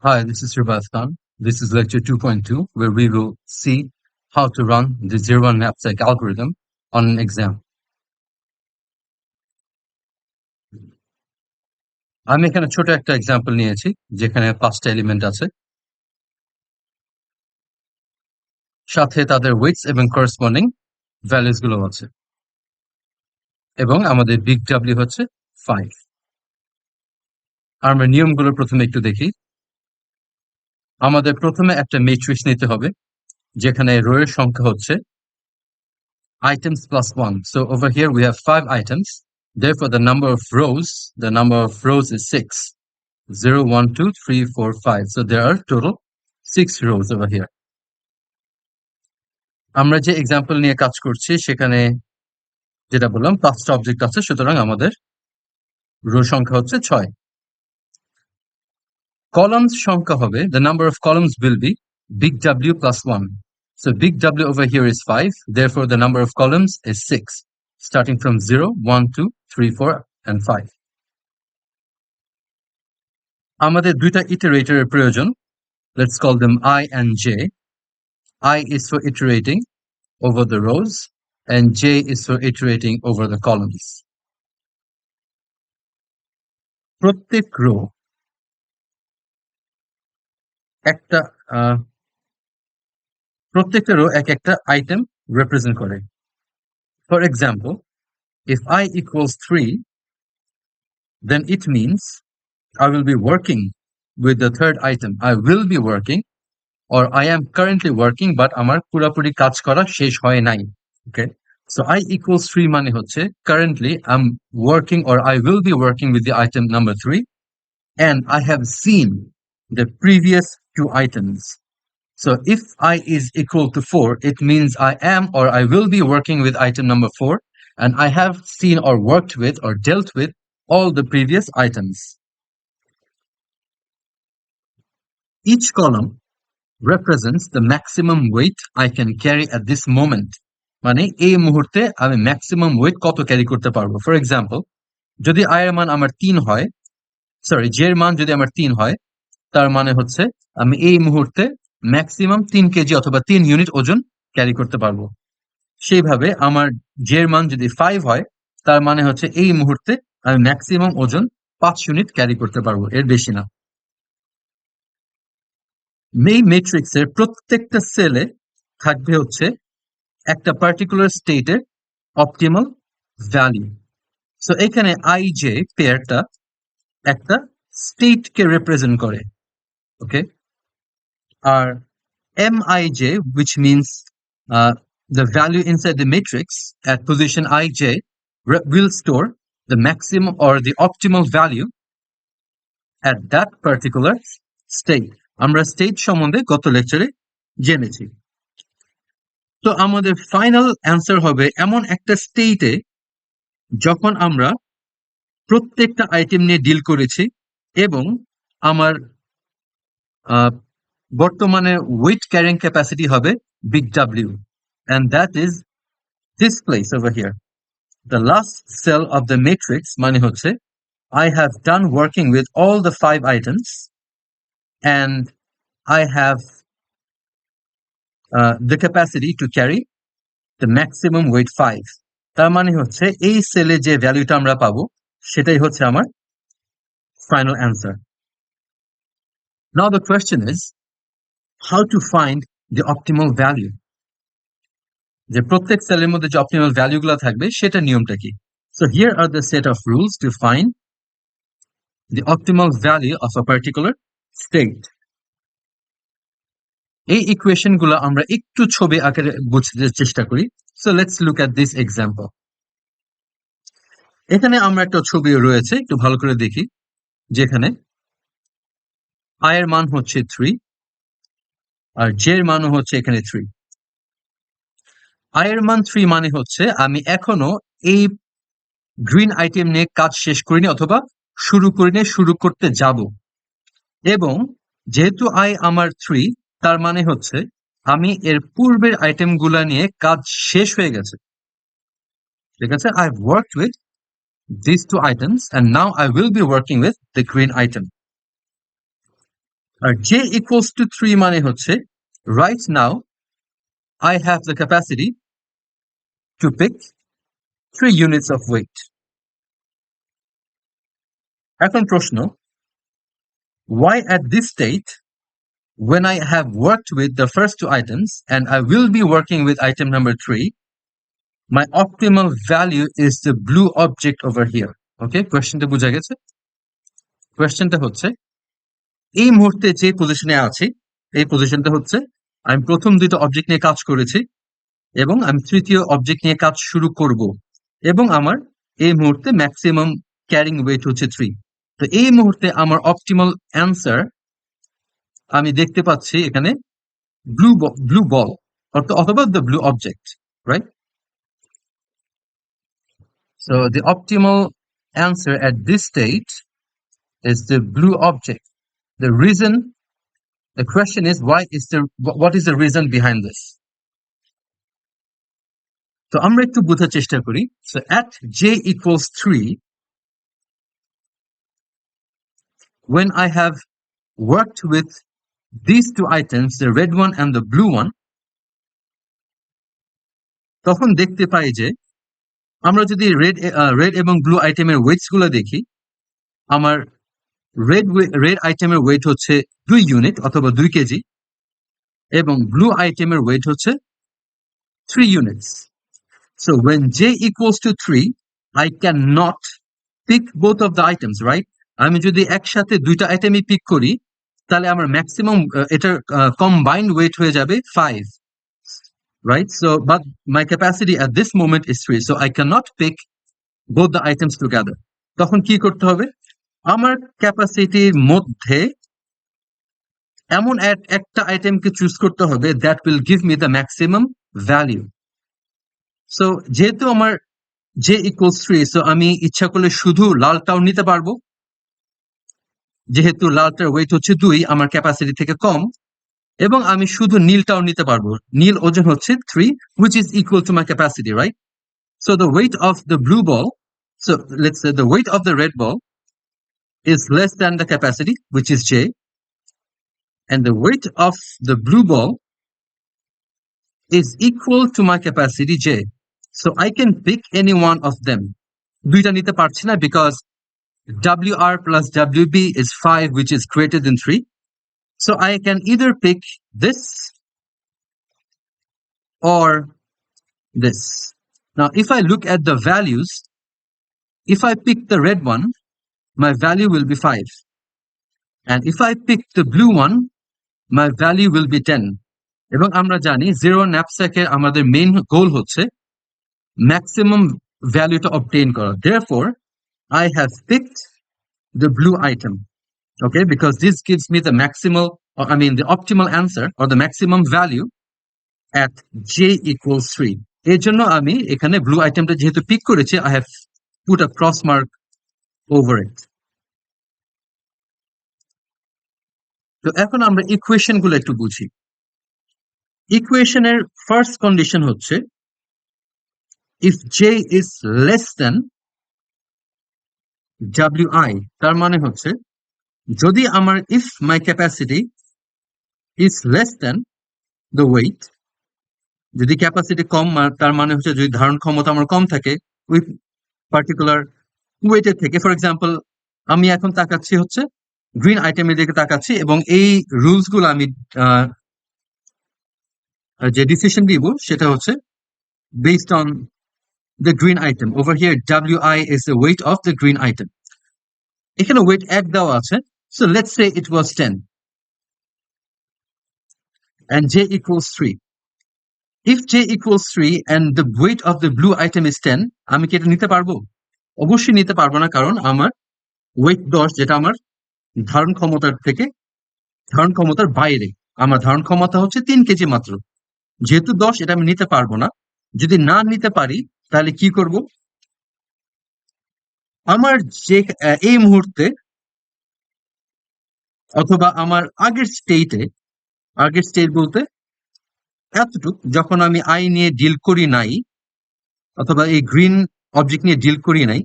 Hi, this is Shirbaz Khan. This is lecture 2.2, where we will see how to run the 0-1 knapsack algorithm on an exam. আমি এখানে ছোট একটা example নিয়েছি যেখানে 5টা element আছে, সাথে তাদের ওয়েটস এবং করসপন্ডিং ভ্যালুস গুলো আছে, এবং আমাদের বিগ ডাব্লিউ হচ্ছে 5। আমরা নিয়মগুলো প্রথমে একটু দেখি। আমাদের প্রথমে একটা ম্যাট্রিক্স নিতে হবে যেখানে রো এর সংখ্যা হচ্ছে items plus 1. So over here we have 5 items. Therefore, the number of rows is 6. 0, 1, 2, 3, 4, 5. So there are total 6 rows over here. আমরা যে এক্সাম্পল নিয়ে কাজ করছি সেখানে যেটা বললাম 5টা অবজেক্ট আছে, সুতরাং আমাদের রো সংখ্যা হচ্ছে 6। কলামস সংখ্যা হবে, the number of columns will be big W plus 1. So big W over here is 5. Therefore, the number of columns is 6, starting from 0, 1, 2, 3, 4, and 5. আমাদের দুইটা ইটারেটরের প্রয়োজন। Let's call them I and J. I is for iterating over the rows and J is for iterating over the columns. প্রত্যেকটা rho এক একটা item represent করে। For example, if I equals 3, then it means I will be working with the third item. I will be working, or I am currently working, but আমার পুরোপুরি কাজ করা শেষ হয় নাই। Okay, so I equals 3 মানে হচ্ছে currently I'm working, or I will be working with the item number 3, and I have seen the previous 2 items. So if I is equal to 4, it means I am, or I will be working with item number 4, and I have seen or worked with or dealt with all the previous items. Each column represents the maximum weight I can carry at this moment. মানে এই মুহূর্তে আমি maximum wait কত carry করতে পারবো। For example, যদি I এর মান আমার 3 হয়, j এর মান যদি আমার 3 হয়, তার মানে হচ্ছে আমি এই মুহূর্তে ম্যাক্সিমাম 3 কেজি অথবা 3 ইউনিট ওজন ক্যারি করতে পারবো। সেইভাবে আমার j এর মান যদি 5 হয়, তার মানে হচ্ছে এই মুহূর্তে আমি ম্যাক্সিমাম ওজন 5 ইউনিট ক্যারি করতে পারবো, এর বেশি না। এই ম্যাট্রিক্সের প্রত্যেকটা সেলে থাকবে হচ্ছে একটা পার্টিকুলার স্টেটের অপটিমাল ভ্যালু। সো এখানে IJ পেয়ারটা একটা স্টেটকে রিপ্রেজেন্ট করে। ওকে, আর MIJ, which means the value inside the matrix at position IJ will store the maximum or the optimal value at that particular state. আমরা স্টেট সম্বন্ধে গত লেকচারে জেনেছি। তো আমাদের ফাইনাল অ্যান্সার হবে এমন একটা স্টেটে যখন আমরা প্রত্যেকটা আইটেম নিয়ে ডিল করেছি এবং আমার বর্তমানে ওয়েট ক্যারিং ক্যাপাসিটি হবে big W, and that is this place over here. The last cell of the matrix মানে হচ্ছে I have done working with all the 5 items and I have the capacity to carry the maximum weight 5. তার মানে হচ্ছে এই সেলে যে ভ্যালুটা আমরা পাবো সেটাই হচ্ছে আমার final answer. Now the question is how to find the optimal value. যে প্রত্যেক সেলের মধ্যে যে অপটিমাল ভ্যালুগুলো থাকবে সেটা নিয়মটা কি? So here are the set of rules to find the optimal value of a particular state. এই ইকুয়েশন গুলো আমরা একটু ছবি আকারে বুঝতে চেষ্টা করি। So let's look at this example. এখানে আমরা একটা ছবি রয়েছে, একটু ভালো করে দেখি, যেখানে I এর মান হচ্ছে 3 আর J এর মানও হচ্ছে এখানে 3। I এর মান 3 মানে হচ্ছে আমি এখনো এই গ্রিন আইটেম নিয়ে কাজ শেষ করিনি অথবা শুরু করিনি, শুরু করতে যাব। এবং যেহেতু I আমার 3, তার মানে হচ্ছে আমি এর পূর্বের আইটেমগুলা নিয়ে কাজ শেষ হয়ে গেছে। ঠিক আছে, I've worked with these 2 items and now I will be working with the green item. R j equals to 3 মানে হচ্ছে right now I have the capacity to pick 3 units of weight. এখন প্রশ্ন, why at this state when I have worked with the first 2 items and I will be working with item number 3, my optimal value is the blue object over here. Okay, কোয়েশ্চেনটা বোঝা গেছে? কোয়েশ্চেনটা হচ্ছে এই মুহূর্তে যে পজিশনে আছি এই পজিশনটা হচ্ছে আমি প্রথম দুটো অবজেক্ট নিয়ে কাজ করেছি এবং আমি তৃতীয় অবজেক্ট নিয়ে কাজ শুরু করব এবং আমার এই মুহূর্তে ম্যাক্সিমাম ক্যারিং ওয়েট হচ্ছে 3। তো এই মুহূর্তে আমার অপটিমাল অ্যান্সার আমি দেখতে পাচ্ছি এখানে ব্লু বল অথবা the blue object, right? So the optimal answer at this state is the blue object. The reason, the question is what is the reason behind this? তো আমরা একটু বোঝার চেষ্টা করি। So at j equals 3, when I have worked with these 2 items, the red one and the blue one, তখন দেখতে পাই যে আমরা যদি রেড এবং ব্লু আইটেমের ওয়েটস গুলো দেখি, আমার রেড আইটেমের ওয়েট হচ্ছে 2 ইউনিট অথবা 2 কেজি এবং ব্লু আইটেমের ওয়েট হচ্ছে 3 units. So when j equals to 3, I cannot pick both of the items, right? আমি যদি একসাথে দুইটা আইটেমই পিক করি তাহলে আমার ম্যাক্সিমাম এটার কম্বাইন্ড ওয়েট হয়ে যাবে 5, right? So but my capacity at this moment is 3, so I cannot pick both the items together. তখন কি করতে হবে? আমার ক্যাপাসিটির মধ্যে এমন একটা আইটেমকে চুজ করতে হবে that will give me the maximum value. So যেহেতু আমার j equals 3, so আমি ইচ্ছা করলে শুধু লালটাও নিতে পারবো, যেহেতু লালটার ওয়েট হচ্ছে 2, আমার ক্যাপাসিটি থেকে কম, এবং আমি শুধু নীলটাও নিতে পারবো, নীল ওজন হচ্ছে 3, which is equal to my capacity, right? So the weight of the blue ball, so let's say the weight of the red ball is less than the capacity, which is j, and the weight of the blue ball is equal to my capacity j. So I can pick any one of them. দুইটা নিতে পারছি না because WR plus WB is 5, which is greater than 3. So I can either pick this or this. Now, if I look at the values, if I pick the red one, my value will be 5. And if I pick the blue one, my value will be 10. এবং আমরা জানি zero ন্যাপস্যাকের আমাদের main গোল হচ্ছে maximum ভ্যালুটা obtain করা। Therefore, I have picked the blue item, okay, because this gives me the the optimal answer or the maximum value at j equals 3. এর জন্য আমি এখানে ব্লু আইটেমটা যেহেতু পিক করেছি, I have put a cross mark over it. তো এখন আমরা ইকুয়েশন গুলো একটু বুঝি। ইকুয়েশনের ফার্স্ট কন্ডিশন হচ্ছে if j is less than wi, তার মানে হচ্ছে যদি আমার if my capacity is less than the weight, যদি ক্যাপাসিটি কম, তার মানে হচ্ছে যদি ধারণ ক্ষমতা আমার কম থাকে উইথ পার্টিকুলার ওয়েটের থেকে, ফর এক্সাম্পল আমি এখন তাকাচ্ছি হচ্ছে গ্রিন আইটেমের দিকে তাকাচ্ছি এবং এই রুলস গুলো আমি যে ডিসিশন দিব সেটা হচ্ছে based on the green item. Over here wi is the weight of the green item. এখানে ওয়েট 1 দেওয়া আছে, so let's say it was 10 and j equals 3. If j equals 3 and the weight of the blue item is 10, আমি কি এটা নিতে পারবো? অবশ্যই নিতে পারবো না, কারণ আমার ওয়েট 10, যেটা আমার ধারণ ক্ষমতার বাইরে। আমার ধারণ ক্ষমতা হচ্ছে 3 কেজি মাত্র, যেহেতু 10 এটা আমি নিতে পারবো না। যদি না নিতে পারি তাহলে কি করব? আমার যে এই মুহূর্তে অথবা আমার আগের স্টেট বলতে এতটুক, যখন আমি আই নিয়ে ডিল করি নাই অথবা এই গ্রিন অবজেক্ট নিয়ে ডিল করি নাই,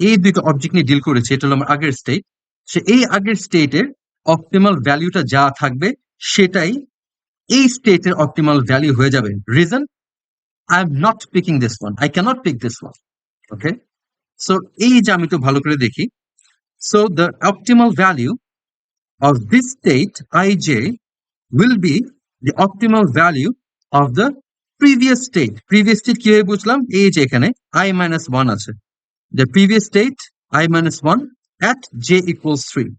এই দুটো অবজেক্ট নিয়ে ডিল করেছি, এটা হলো আমার আগের স্টেট। সে এই আগের স্টেটের অপটিমাল ভ্যালুটা যা থাকবে সেটাই এই স্টেটের অপটিমাল ভ্যালু হয়ে যাবে। Reason, I am not picking this one, I can't pick this one. Okay, so এই যে আমি একটু ভালো করে দেখি। So the optimal value of this state ij will be the optimal value of the previous state. Previous state কিভাবে বুঝলাম? এই যে এখানে I minus 1 আছে। The previous state I minus 1 at j equals 3.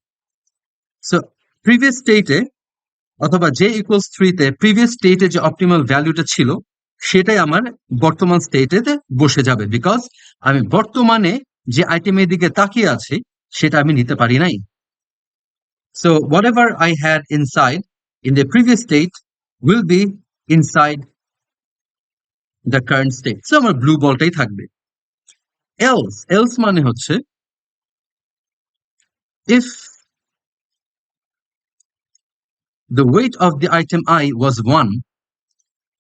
So previous state এ অথবা j equals 3 তে previous state এ যে optimal ভ্যালুটা ছিল সেটাই আমার বর্তমান স্টেটে বসে যাবে, বিকজ আমি বর্তমানে যে আইটেমের দিকে তাকিয়ে আছি সেটা আমি নিতে পারি নাই। So whatever I had inside in the previous state will be inside the current state. So আমার blue বলটাই থাকবে। Else মানে হচ্ছে if the weight of the item I was 1,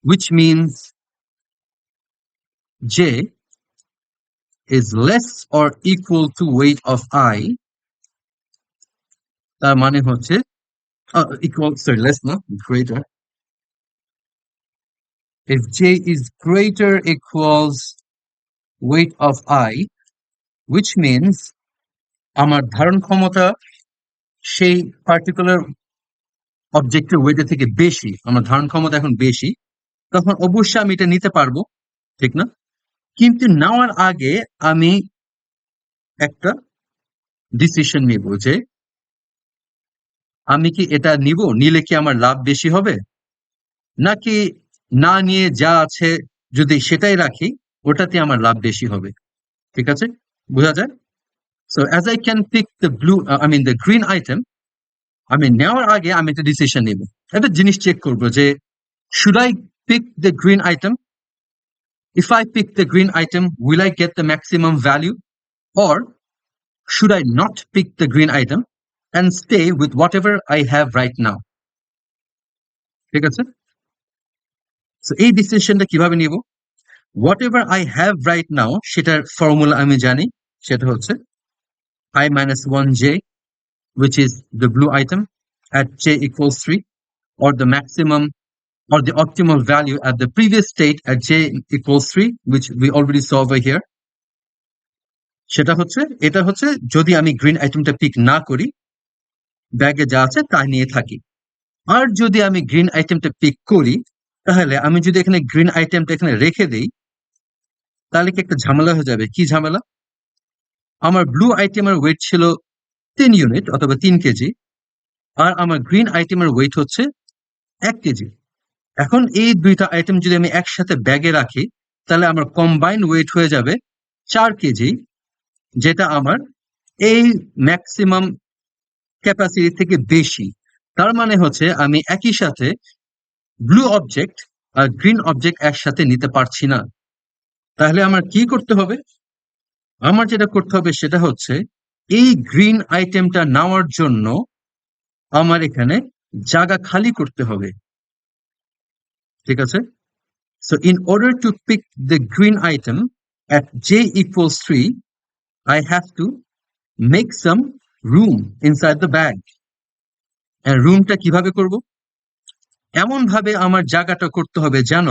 which means J is less or equal to weight of I, তার মানে হচ্ছে less না, greater. If J is greater equals weight of I, which means আমার ধারণ ক্ষমতা সেই particular অবজেক্টের ওয়েটের থেকে বেশি, আমার ধারণ ক্ষমতা এখন বেশি, তখন অবশ্যই আমি এটা নিতে পারবো, ঠিক না? কিন্তু নেওয়ার আগে আমি একটা ডিসিশন নিব যে আমি কি এটা নিব, নিলে কি আমার লাভ বেশি হবে, নাকি না নিয়ে যা আছে যদি সেটাই রাখি ওটাতে আমার লাভ বেশি হবে। ঠিক আছে, বোঝা যায়? So as I can pick the blue the green item, আমি নেওয়ার আগে আমি একটা ডিসিশন নিব, একটা জিনিস চেক করবো যে should I pick the green item? If I pick the green item, will I get the maximum value, or should I not pick the green item and stay with whatever I have right now? ঠিক আছে, so এই ডিসিশনটা কিভাবে নিব? Whatever I have right now সেটার formula আমি জানি, সেটা হচ্ছে I minus 1j, which is the blue item at j equals 3, or the maximum or the optimal value at the previous state at j equals 3, which we already saw over here. সেটা হচ্ছে, এটা হচ্ছে যদি আমি green আইটেমটা pick না করি, ব্যাগে যা আছে তা নিয়ে থাকি। আর যদি আমি গ্রিন আইটেমটা পিক করি, তাহলে আমি যদি এখানে গ্রিন আইটেমটা এখানে রেখে দিই, তাহলে কি একটা ঝামেলা হয়ে যাবে। কি ঝামেলা? আমার ব্লু আইটেমের ওয়েট ছিল 10 ইউনিট অথবা 3 কেজি, আর আমার গ্রিন আইটেমের ওয়েট হচ্ছে 1 কেজি। এখন এই দুইটা আইটেম যদি আমি একসাথে ব্যাগে রাখি, তাহলে আমার কম্বাইন ওয়েট হয়ে যাবে 4 কেজি, যেটা আমার এই ম্যাক্সিমাম ক্যাপাসিটি থেকে বেশি। তার মানে হচ্ছে আমি একই সাথে ব্লু অবজেক্ট আর গ্রিন অবজেক্ট একসাথে নিতে পারছি না। তাহলে আমার কি করতে হবে? আমার যেটা করতে হবে সেটা হচ্ছে এই গ্রিন আইটেমটা নেওয়ার জন্য আমার এখানে জায়গা খালি করতে হবে। ঠিক আছে, so in order to pick the green item at j equals 3, I have to make some room inside the bag. and roomটা কিভাবে করব? এমন ভাবে আমার জায়গাটা করতে হবে যেন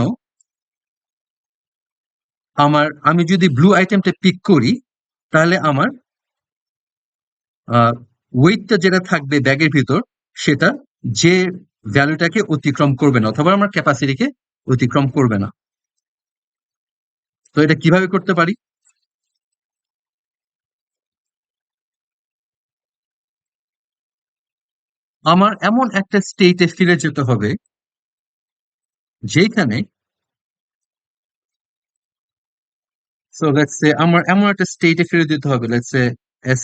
আমি যদি ব্লু আইটেমটা পিক করি, তাহলে আমার ওয়েটটা যেটা থাকবে ব্যাগের ভিতর সেটা যে ভ্যালুটাকে অতিক্রম করবে না, অথবা আমার ক্যাপাসিটিকে অতিক্রম করবে না। তো এটা কিভাবে করতে পারি? আমার এমন একটা স্টেটে ফিরে যেতে হবে যেখানে, সো লেটস সে আমার এমন একটা স্টেটে ফিরে যেতে হবে, লেটস সে এস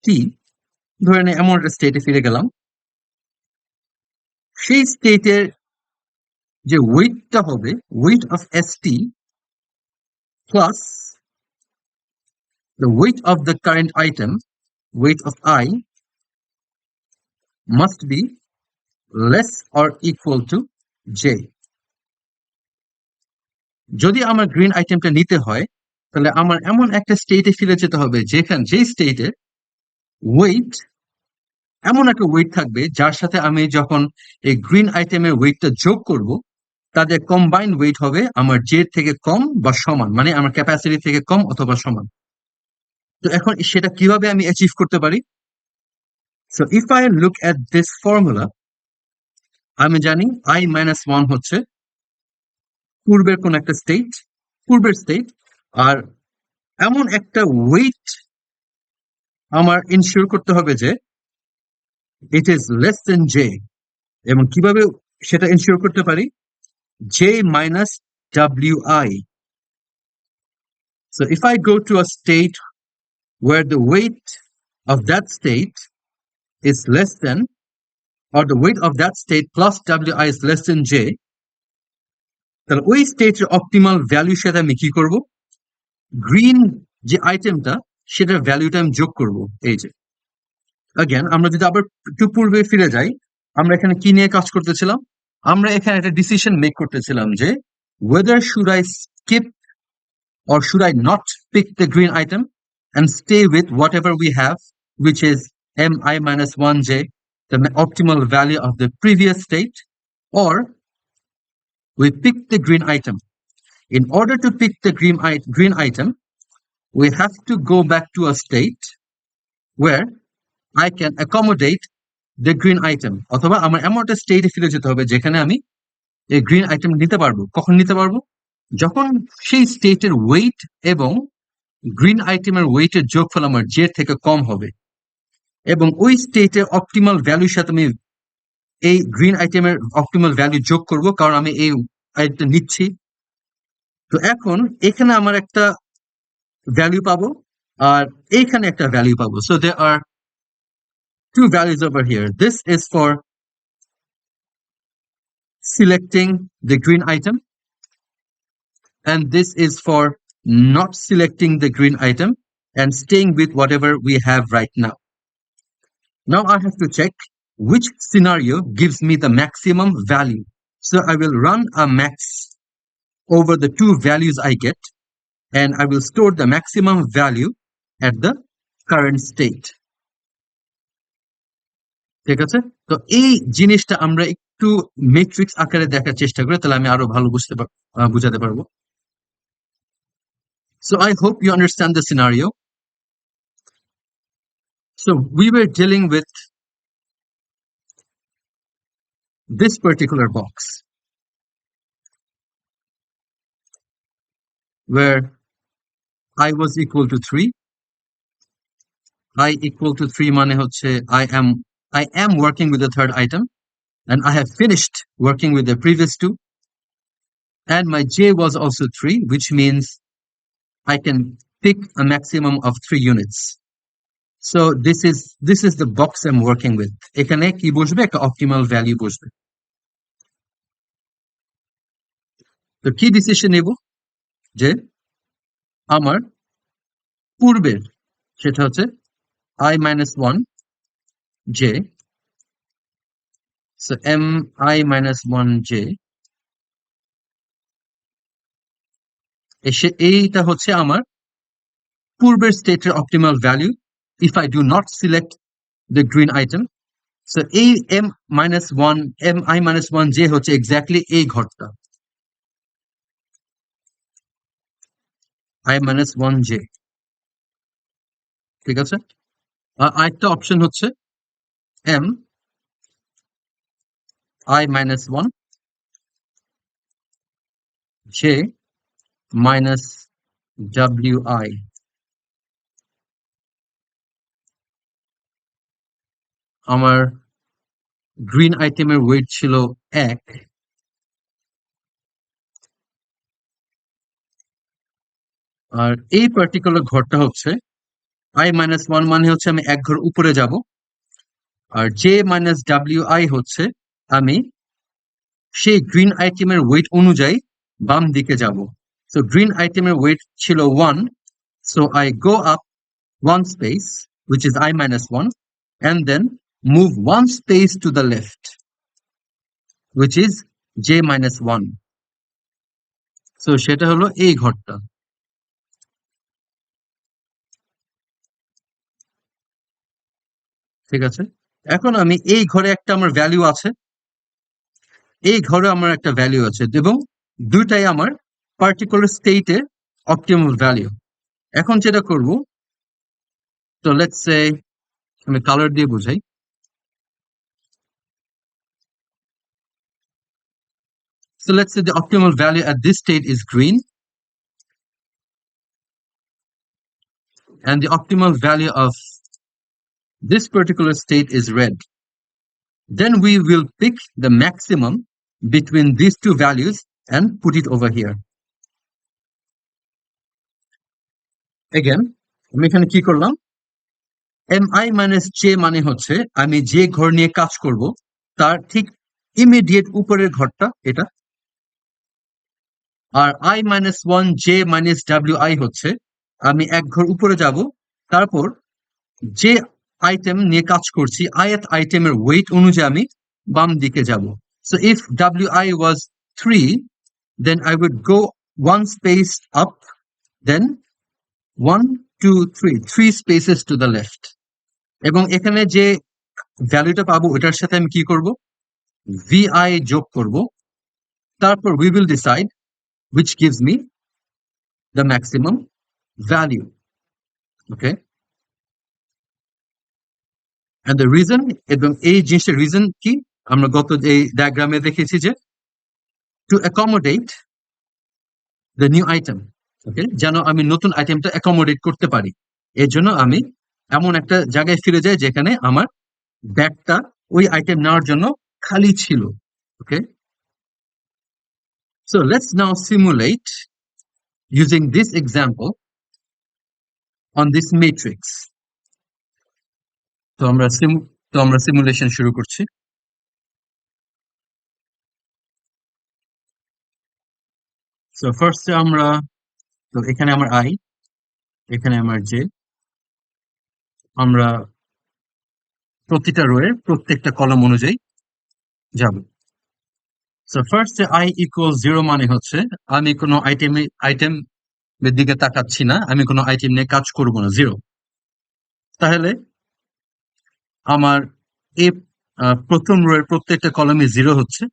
টি, ধরে নে এমন একটা স্টেটে ফিরে গেলাম। সেই স্টেটের যে ওয়েটটা হবে, weight of S T plus the weight of the current item, weight of I, must be less or equal to j. যদি আমার গ্রিন আইটেমটা নিতে হয়, তাহলে আমার এমন একটা স্টেটে ফিরে যেতে হবে যেই স্টেটে ওয়েট এমন একটা ওয়েট থাকবে যার সাথে আমি যখন এই গ্রিন আইটেমের ওয়েটটা যোগ করব, তাদের কম্বাইন্ড ওয়েট হবে আমার জে থেকে কম বা সমান, মানে আমার ক্যাপাসিটি থেকে কম অথবা সমান। তো এখন সেটা কিভাবে আমি অ্যাচিভ করতে পারি? So if I look at this formula, আমি জানি I-1 হচ্ছে পূর্বের কোন একটা স্টেট, পূর্বের স্টেট, আর এমন একটা ওয়েট আমার ইনশিওর করতে হবে যে it is less than J. এবং কিভাবে সেটা ইনশিওর করতে পারি? J minus WI. So if I go to a state where the weight of that state is less than, or the weight of that state plus WI is less than J, তাহলে ওই স্টেটের optimal ভ্যালুর সাথে আমি কি করব? Green যে আইটেমটা, সেটার ভ্যালুটা আমি যোগ করব। এই যে again, আমরা যদি আবার একটু পূর্বে ফিরে যাই, আমরা এখানে কি নিয়ে কাজ করতেছিলাম? আমরা এখানে একটা ডিসিশন মেক করতেছিলাম যে whether should I skip or should I not pick the green item and stay with whatever we have, which is Mi-1j, the optimal value of the previous state, or we pick the green item. In order to pick the green item, we have to go back to a state where I can accommodate the green item, অথবা আমার এমন একটা স্টেটে ফিরে যেতে হবে যেখানে আমি এই গ্রিন আইটেম নিতে পারবো। কখন নিতে পারবো? যখন সেই স্টেটের ওয়েট এবং গ্রিন আইটেমের ওয়েটের যোগফল আমার জে থেকে কম হবে, এবং ওই স্টেটের অপটিমাল ভ্যালুর সাথে আমি এই গ্রিন আইটেমের অপটিমাল ভ্যালু যোগ করব, কারণ আমি এই আইটেমটা নিচ্ছি। তো এখন এখানে আমার একটা ভ্যালু পাবো, আর এইখানে একটা ভ্যালু পাবো। So there are two values over here. This is for selecting the green item, and this is for not selecting the green item and staying with whatever we have right now. Now I have to check which scenario gives me the maximum value. So I will run a max over the two values I get, and I will store the maximum value at the current state. ঠিক আছে? তো এই জিনিসটা আমরা একটু matrix আকারে দেখার চেষ্টা করি, তাহলে আমি আরো ভালো বুঝাতে পারবো। So I hope you understand the scenario. So we were dealing with this particular box where I was equal to 3. I equal to 3 মানে হচ্ছে I am working with the third item, and I have finished working with the previous two, and my J was also 3, which means I can pick a maximum of 3 units. So this is the box I'm working with. এখানে কি বসবে? একটা optimal value বসবে। তো কি decision নেব? যে আমার পূর্বের, সেটা হচ্ছে I-1 j, so Mi-1 j, এইটা হচ্ছে আমার পূর্বের স্টেটের optimal value if I do not select the green item. So এই Mi-1 j হচ্ছে এক্স্যাক্টলি এই ঘরটা, I-1 j। ঠিক আছে? আর আরেকটা অপশন হচ্ছে Mi-1 j minus WI. আমার গ্রিন আইটেমের ওয়েট ছিল 1, আর এই পার্টিকুলার ঘরটা হচ্ছে I-1 মানে হচ্ছে আমি এক ঘর উপরে যাব, আর J minus WI হচ্ছে আমি সেই গ্রিন আইটেমের ওয়েট অনুযায়ী বাম দিকে যাব। সো গ্রিন আইটেমের ওয়েট ছিল 1, so I go up 1 space, which is I-1, and then move 1 space to the left, which is J-1. So সেটা হলো এই ঘরটা। ঠিক আছে? এখন আমি এই ঘরে একটা আমার ভ্যালু আছে, এই ঘরে আমার একটা ভ্যালু আছে, এবং দুইটাই আমার পার্টিকুলার স্টেটের অপটিমাল ভ্যালু। এখন যেটা করব, তো লেটস সে আমি কালার দিয়ে বোঝাই। So let's say the optimal value at this state is green, and the optimal value of this particular state is red. Then we will pick the maximum between these two values and put it over here. Again, আমি এখানে কি করলাম, mi minus j মানে হচ্ছে আমি যে ঘর নিয়ে কাজ করব তার ঠিক ইমিডিয়েট উপরের ঘরটা এটা, আর i minus 1 j minus wi হচ্ছে আমি এক ঘর উপরে যাব, তারপর যে আইটেম নিয়ে কাজ করছি ith আইটেমের ওয়েট অনুযায়ী আমি বাম দিকে যাব। So if wi was 3, then I would go one space up, then 1 2 3 3 spaces to the left, এবং এখানে যে ভ্যালুটা পাবো ওটার সাথে আমি কি করব, vi যোগ করব, তারপর we will decide which gives me the maximum value. Okay, and the reason, এবং এই জিনিসটার রিজন কি আমরা গত এই ডায়াগ্রামে দেখেছি যে to accommodate the new item, ওকে, যেন আমি নতুন আইটেমটা অ্যাকোমোডেট করতে পারি, এর জন্য আমি এমন একটা জায়গায় ফিরে যাই যেখানে আমার ব্যাগটা ওই আইটেম নেওয়ার জন্য খালি ছিল। ওকে, so let's now simulate using this example on this matrix. তো আমরা সিমুলেশন শুরু করছি। সো ফার্স্টে আমরা, তো এখানে আমার i, এখানে আমার j, আমরা প্রতিটা রো এর প্রত্যেকটা কলাম অনুযায়ী যাব। সো ফার্স্টে i ইকুয়াল 0 মানে হচ্ছে আমি কোনো আইটেমের দিকে তাকাচ্ছি না, আমি কোনো আইটেম নিয়ে কাজ করব না, 0। তাহলে আমার এই প্রথম রো এর প্রত্যেকটা কলামে 0 হচ্ছে,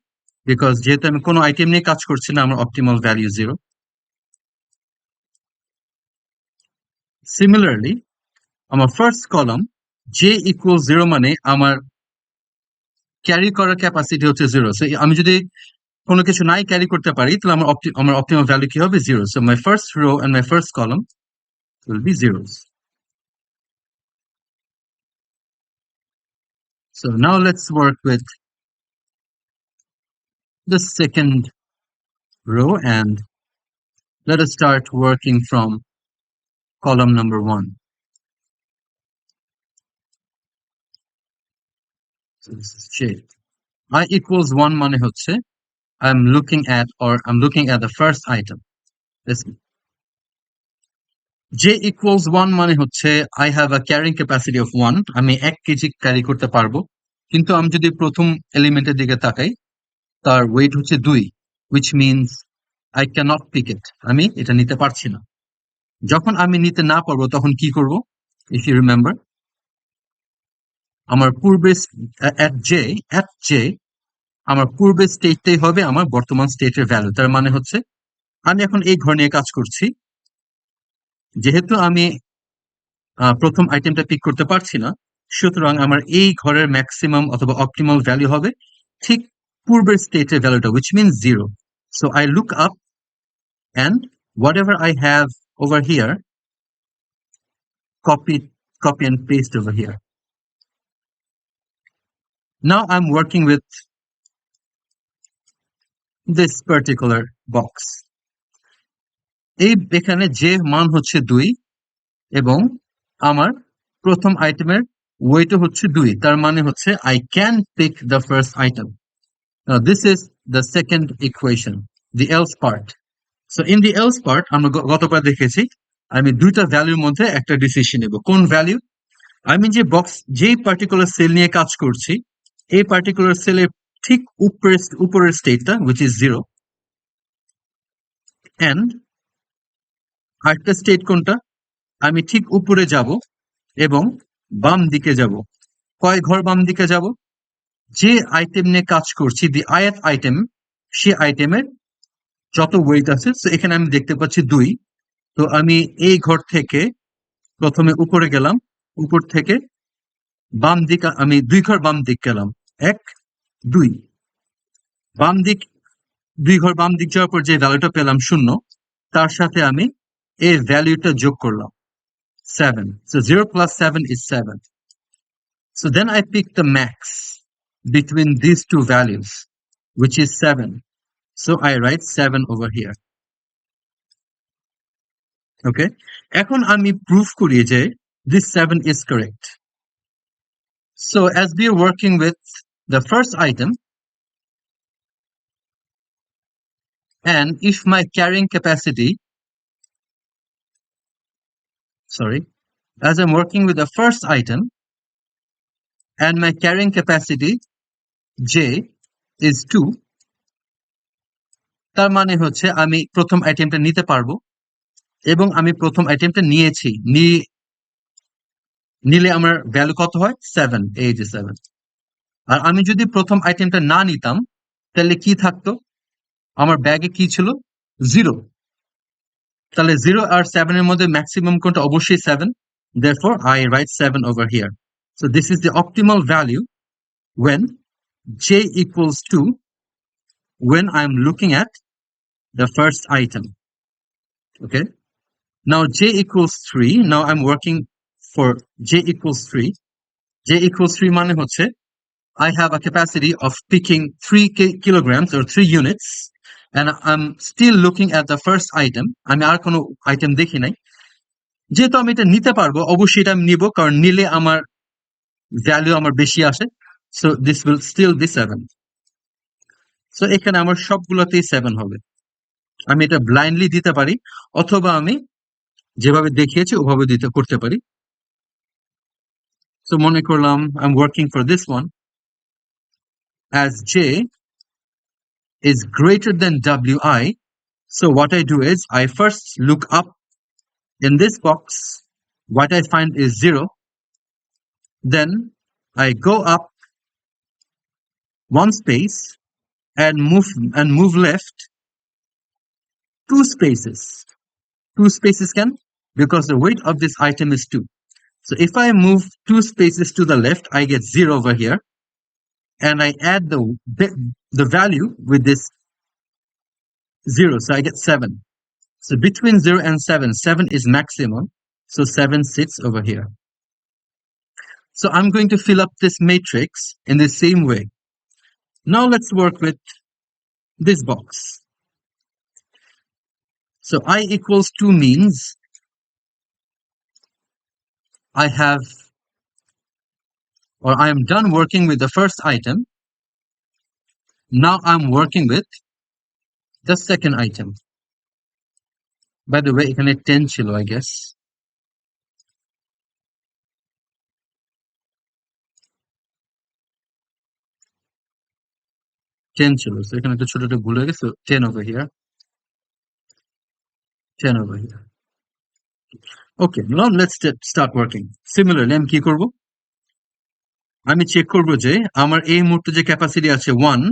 বিকজ যেহেতু আমি কোনো আইটেম নিয়ে কাজ করছি না, আমার অপটিমাল ভ্যালু 0। সিমিলারলি আমার ফার্স্ট কলাম j ইকুয়াল 0 মানে আমার ক্যারি করার ক্যাপাসিটি হচ্ছে 0। সো আমি যদি কোনো কিছু নাই ক্যারি করতে পারি তাহলে আমার অপটিমাল ভ্যালু কি হবে, 0। So my first row and my first column will be zeros. So now let's work with the second row, and let us start working from column number 1. So this is j. I equals 1 মানে হচ্ছে I'm looking at the first item. Listen. j equals 1 মানে হচ্ছে I have a carrying capacity of 1, আমি 1 KG carry করতে পারবো, কিন্তু আমি যদি প্রথম এলিমেন্টের দিকে তাকাই তার ওয়েট হচ্ছে 2, which means I cannot pick it, আমি এটা নিতে পারছি না। যখন আমি নিতে না পারবো তখন কি করব, if you remember, আমার পূর্বের at j আমার পূর্বের স্টেটটাই হবে আমার বর্তমান স্টেটের ভ্যালু। তার মানে হচ্ছে আমি এখন এই ঘর নিয়ে কাজ করছি, যেহেতু আমি প্রথম আইটেমটা পিক করতে পারছি না, সুতরাং আমার এই ঘরের ম্যাক্সিমাম অথবা অপটিমাল ভ্যালু হবে ঠিক পূর্বের স্টেটের ভ্যালুটা, which means 0. So I look up and whatever I have over here, copy and paste over here. Now I'm working with this particular box. এই এখানে যে মান হচ্ছে 2 এবং আমার প্রথম আইটেমের ওয়েটও হচ্ছে 2, তার মানে হচ্ছে I can pick the first item. Now this is the second equation, the else part. So in the else part আমরা গতবার দেখেছি আমি দুইটা ভ্যালুর মধ্যে একটা ডিসিশন নেব। কোন ভ্যালু, আমি যে বক্স যেই পার্টিকুলার সেল নিয়ে কাজ করছি এই পার্টিকুলার সেলের ঠিক উপরের স্টেটটা which is 0, and আরেকটা স্টেট কোনটা, আমি ঠিক উপরে যাব এবং বাম দিকে যাব, কয় ঘর বাম দিকে যাব? যে আইটেম নিয়ে কাজ করছি, দি ith আইটেম, সে আইটেমের যত ওয়েট আছে, তো এখানে আমি দেখতে পাচ্ছি 2। তো আমি এই ঘর থেকে প্রথমে উপরে গেলাম, উপর থেকে বাম দিক আমি 2 ঘর বাম দিক গেলাম, 1 2। বাম দিক 2 ঘর বাম দিক যাওয়ার পর যে ভ্যালুটা পেলাম 0, তার সাথে আমি এই ভ্যালুটা যোগ করলাম 7। So 0 plus 7 is 7. So then I pick the max between these two values, which is 7. So I write 7 over here. Okay? এখন আমি proof করি যে this 7 is correct. So as we are working with the first item, and if my carrying capacity, as I'm working with the first item and my carrying capacity J is 2, তার মানে হচ্ছে আমি প্রথম আইটেমটা নিতে পারবো, এবং আমি প্রথম আইটেমটা নিয়েছি। নিলে আমার ভ্যালু কত হয়? 7, এই যে 7। আর আমি যদি প্রথম আইটেমটা না নিতাম, তাহলে কি থাকতো? আমার ব্যাগে কি ছিল? 0। তাহলে 0 আর 7 এর মধ্যে ম্যাক্সিমাম কোনটা? অবশ্যই 7। Therefore I write 7 over here. So this is the optimal value when J equals 2, when I'm looking at the first item. Okay? Now J equals 3. Now I'm working for J equals 3. J equals 3 মানে হচ্ছে I have a capacity of picking 3 kilograms or 3 units, and I'm still looking at the first item. আমি আর কোনো item দেখি নাই। যেহেতু আমি এটা নিতে পারবো, অবশ্যই এটা আমি নিব, কারণ নিলে আমার ভ্যালু আমার বেশি আসে। So this will still be 7. So এখানে আমার সবগুলোতেই 7 হবে। আমি এটা ব্লাইন্ডলি দিতে পারি, অথবা আমি যেভাবে দেখিয়েছি ওভাবে করতে পারি। So মনে করলাম I'm working for this one. As J is greater than Wi, so what I do is I first look up in this box. What I find is 0. Then I go up 1 space and move left 2 spaces. 2 spaces because the weight of this item is 2. So if I move 2 spaces to the left, I get 0 over here, and I add the value with this 0, so I get 7. So between 0 and 7, 7 is maximum, so 7 sits over here. So I'm going to fill up this matrix in the same way. Now let's work with this box. So I equals 2 means I am done working with the first item. Now I'm working with the second item. By the way, এখানে 10 ছিল, I guess. So এখানে একটা ছোট ভুল হয়ে গেছে। 10 over here. 10 over here. Okay, now let's start working. Similarly, আমি কি করব? আমি চেক করব যে আমার এই মুহূর্তে যে ক্যাপাসিটি আছে 1,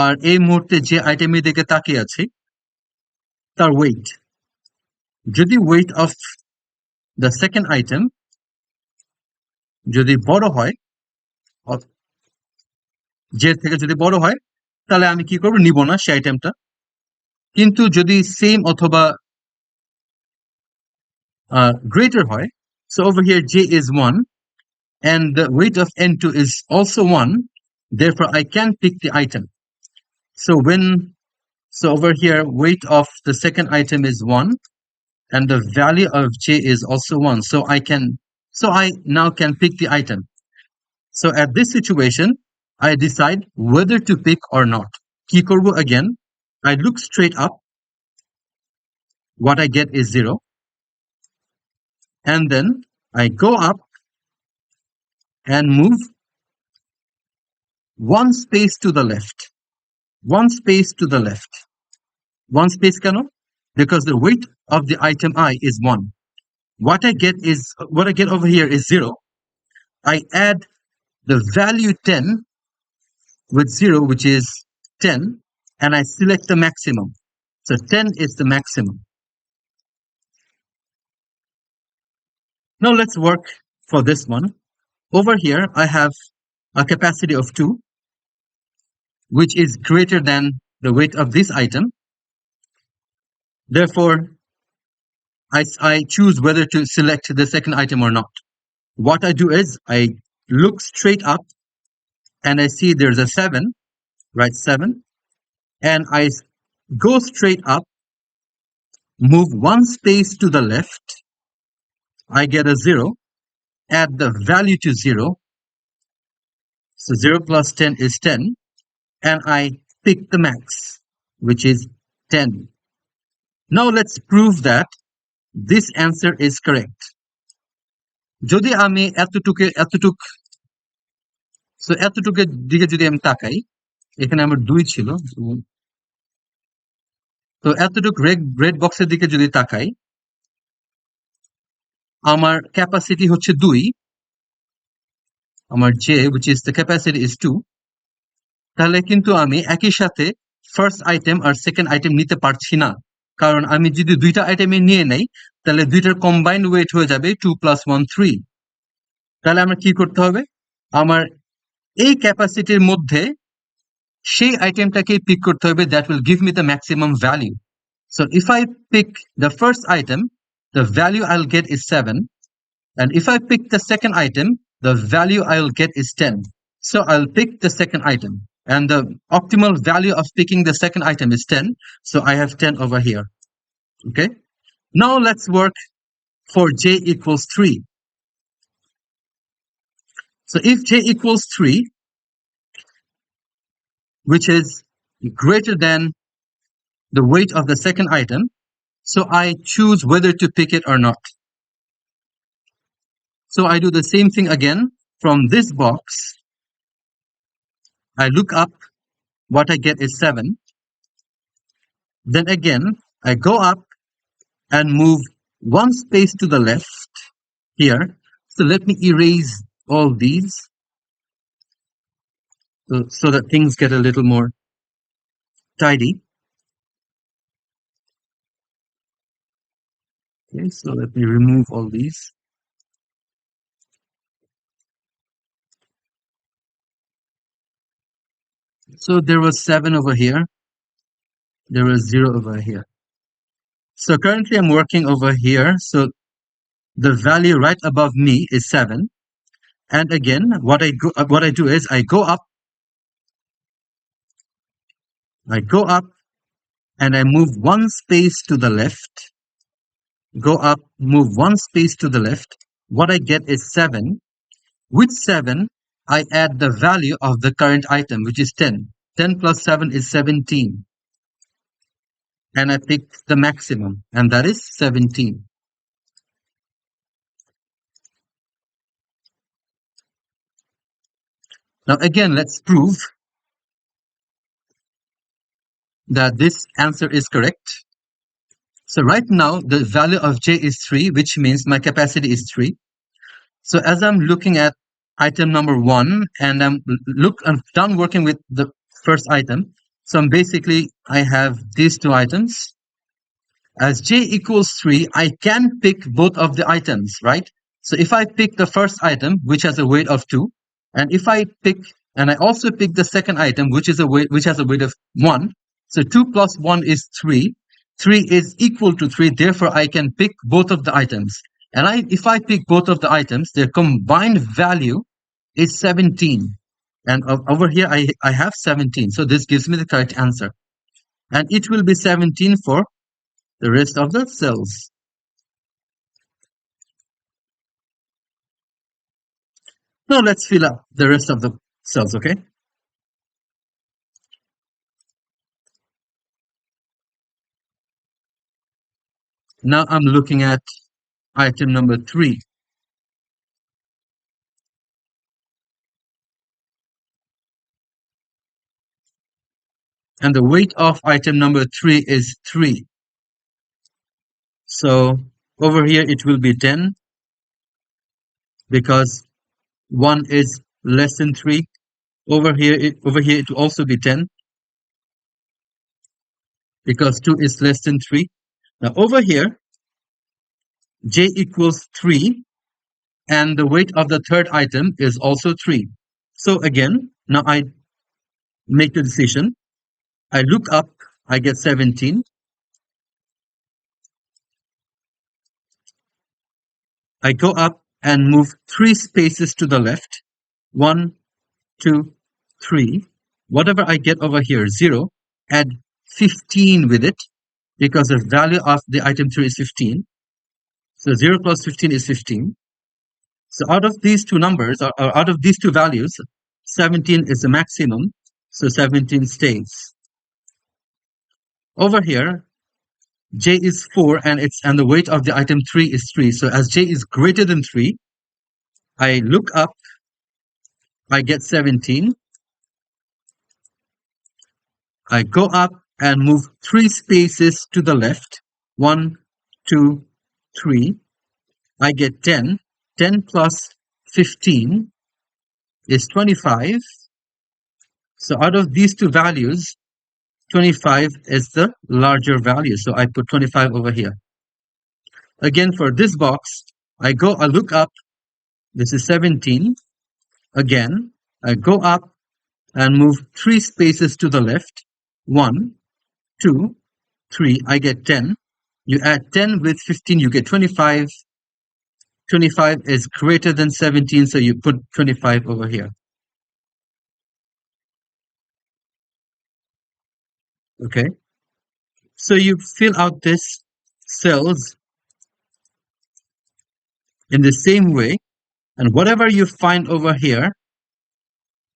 আর এই মুহূর্তে যে আইটেমের দিকে তাকিয়ে আছে তার ওয়েট, যদি weight of the second item যদি বড় হয়, যে থেকে যদি বড় হয়, তাহলে আমি কি করব? নিব না সেই আইটেমটা। কিন্তু যদি সেম অথবা greater হয়, so over here J is 1 and the weight of N2 is also 1, therefore I can pick the item. So over here weight of the second item is 1 and the value of J is also 1, so I now can pick the item. So at this situation I decide whether to pick or not. কি করব? Again I look straight up, what I get is 0, and then I go up and move 1 space to the left. 1 space to the left. 1 space কেন? Because the weight of the item I is 1. What I get over here is 0. I add the value 10 with 0, which is 10, and I select the maximum. So 10 is the maximum. Now let's work for this one. Over here, I have a capacity of 2, which is greater than the weight of this item. Therefore, I choose whether to select the second item or not. What I do is I look straight up and I see there's a 7, right? 7. And I go straight up, move one space to the left. I get a 0, add the value to 0. So 0 plus 10 is 10. And I pick the max, which is 10. Now let's prove that this answer is correct. যদি আমি এতটুকের দিকে যদি আমি তাকাই, এখানে আমার 2 ছিল, তো এতটুক রেড বক্সের দিকে যদি তাকাই, আমার ক্যাপাসিটি হচ্ছে 2, আমার যে which is the capacity is 2, তাহলে কিন্তু আমি একই সাথে ফার্স্ট আইটেম আর সেকেন্ড আইটেম নিতে পারছি না, কারণ আমি যদি দুইটা আইটেমে নিয়ে নেই তাহলে দুইটার কম্বাইন্ড ওয়েট হয়ে যাবে 2 + 1 3। তাহলে আমার কি করতে হবে, আমার এই ক্যাপাসিটির মধ্যে সেই আইটেমটাকে পিক করতে হবে that will give me the maximum value. So if I pick the first item, the value I'll get is 7, and if I pick the second item, the value I'll get is 10. So I'll pick the second item, and the optimal value of picking the second item is 10, so I have 10 over here. Okay, now let's work for j equals 3. So if j equals 3, which is greater than the weight of the second item, so I choose whether to pick it or not. So I do the same thing again. From this box, I look up, what I get is 7. Then again, I go up and move one space to the left here. So let me erase all these so that things get a little more tidy. Okay, so let me remove all these. So there was 7 over here. There was 0 over here. So currently I'm working over here. So the value right above me is 7. And again, what I do is I go up and I move one space to the left. Go up, move one space to the left. What I get is 7. With 7, I add the value of the current item, which is 10. 10 plus 7 is 17. And I pick the maximum, and that is 17. Now again, let's prove that this answer is correct. So right now, the value of j is 3, which means my capacity is 3. So as I'm looking at item number 1, and I'm done working with the first item, so I have these two items. As j equals 3, I can pick both of the items, right? So if I pick the first item, which has a weight of 2, and I also pick the second item, which has a weight of 1. So 2 plus 1 is 3. 3 is equal to 3, therefore I can pick both of the items. And if I pick both of the items, their combined value is 17. And over here, I have 17. So this gives me the correct answer. And it will be 17 for the rest of the cells. Now let's fill up the rest of the cells, okay? Now I'm looking at item number 3. And the weight of item number 3 is 3. So over here it will be 10, because 1 is less than 3. Over here it will also be 10 because 2 is less than 3. Now over here j equals 3 and the weight of the third item is also 3. So again, now I make the decision. I look up, I get 17. I go up and move 3 spaces to the left. 1, 2, 3. Whatever I get over here, 0, add 15 with it because the value of the item 3 is 15. So 0 plus 15 is 15. So out of these two numbers, or out of these two values, 17 is the maximum. So 17 stays. Over here, j is 4 and the weight of the item 3 is 3. So as j is greater than 3, I look up, I get 17. I go up and move 3 spaces to the left. 1, 2, 3. I get 10. 10 plus 15 is 25. So out of these two values, 25 is the larger value. So I put 25 over here. Again, for this box, I look up. This is 17. Again, I go up and move 3 spaces to the left. 1, 2, 3. I get 10. You add 10 with 15, you get 25. 25 is greater than 17, so you put 25 over here. Okay. So you fill out this cells in the same way, and whatever you find over here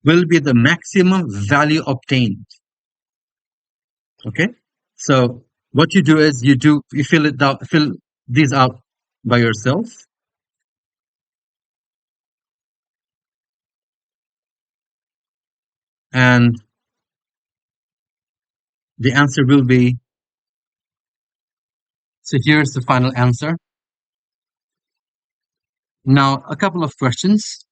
will be the maximum value obtained. Okay. So what you do is you fill these out by yourself. And the answer will be, so here's the final answer. Now, a couple of questions.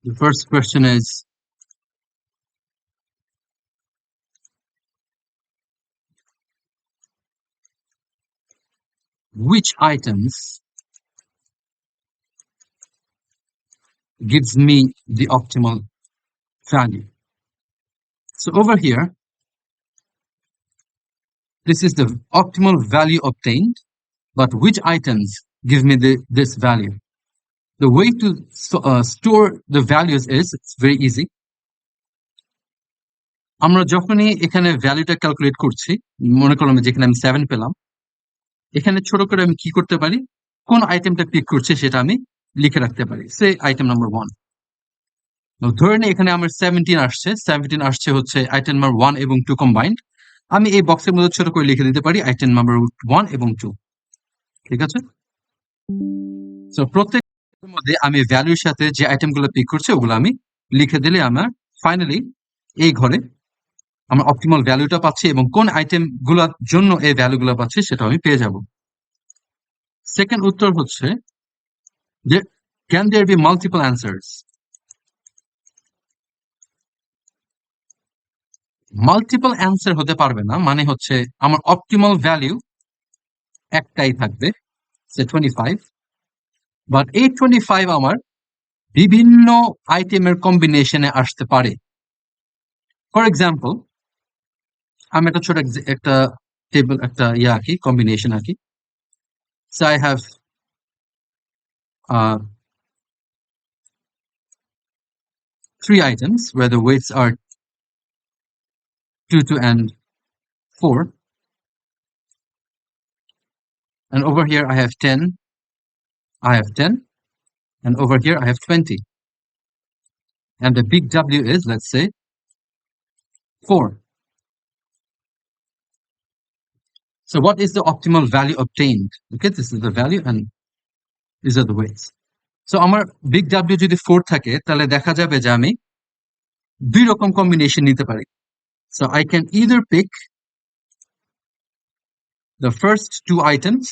The first question is, which items gives me the optimal value? So over here, this is the optimal value obtained, but which items give me this value? The way to store the values is, it's very easy. আমরা যখনই এখানে ভ্যালুটা calculate করছি, মনে করলাম যেখানে আমি 7 পেলাম, এখানে ছোট করে আমি কি করতে পারি, কোন আইটেমটা পিক করছে সেটা আমি লিখে রাখতে পারি। সে আইটেম নাম্বার 1, ধরে নিই এখানে আমার 17 আসছে হচ্ছে আইটেম নাম্বার 1 এবং 2 কম্বাইন্ড। আমি এই বক্সের মধ্যে ছোট করে লিখে দিতে পারি আইটেম নাম্বার 1 এবং 2। ঠিক আছে। সো প্রত্যেকের মধ্যে আমি ভ্যালুর সাথে যে আইটেমগুলো পিক করছে ওগুলো আমি লিখে দিলে আমার ফাইনালি এই ঘরে আমরা অপটিমাল ভ্যালুটা পাচ্ছি এবং কোন আইটেমগুলোর জন্য এই ভ্যালুগুলো পাচ্ছি সেটা আমি পেয়ে যাব। সেকেন্ড উত্তর হচ্ছে যে can there be multiple answers? Multiple answer হতে পারবে না, মানে হচ্ছে আমার অপটিমাল ভ্যালু একটাই থাকবে, সে 25, বাট এই 25 আমার বিভিন্ন আইটেমের কম্বিনেশনে আসতে পারে। ফর এক্সাম্পল, আমি একটা ছোট একটা টেবিল একটা আঁকি, কম্বিনেশন আঁকি। So I have 3 items where the weights are 2, 2 and 4, and over here I have 10, and over here I have 20, and the big W is, let's say, 4. So what is the optimal value obtained? Okay, this is the value and these are the weights. So আমার big W যদি 4 থাকে তাহলে দেখা যাবে যে আমি দুই রকম কম্বিনেশন নিতে পারি। So I can either pick the first 2 items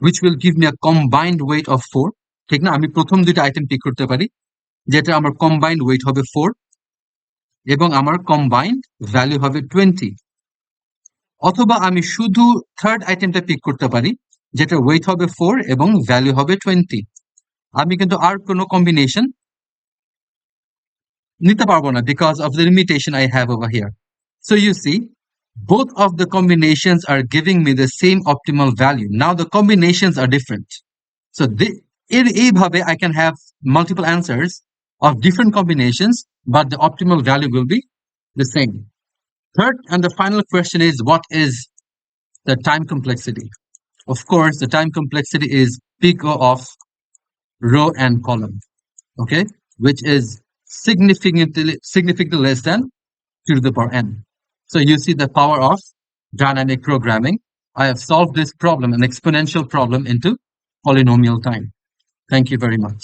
which will give me a combined weight of 4. ঠিক না, আমি প্রথম দুইটা আইটেম পিক করতে পারি যেটা আমার কম্বাইন্ড ওয়েট হবে 4 এবং আমার কম্বাইন্ড ভ্যালু হবে 20, অথবা আমি শুধু থার্ড আইটেমটা পিক করতে পারি যেটা ওয়েট হবে 4 এবং ভ্যালু হবে 20। আমি কিন্তু আর কোনো কম্বিনেশন নিতে পারবো না because of the limitation I have over here. So you see, both of the combinations are giving me the same optimal value. Now the combinations are different. So এইভাবে I can have multiple answers of different combinations, but the optimal value will be the same. Third and the final question is, what is the time complexity? Of course, the time complexity is P of row and column, okay, which is significantly less than 2 to the power n. So you see the power of dynamic programming. I have solved this problem, an exponential problem, into polynomial time. Thank you very much.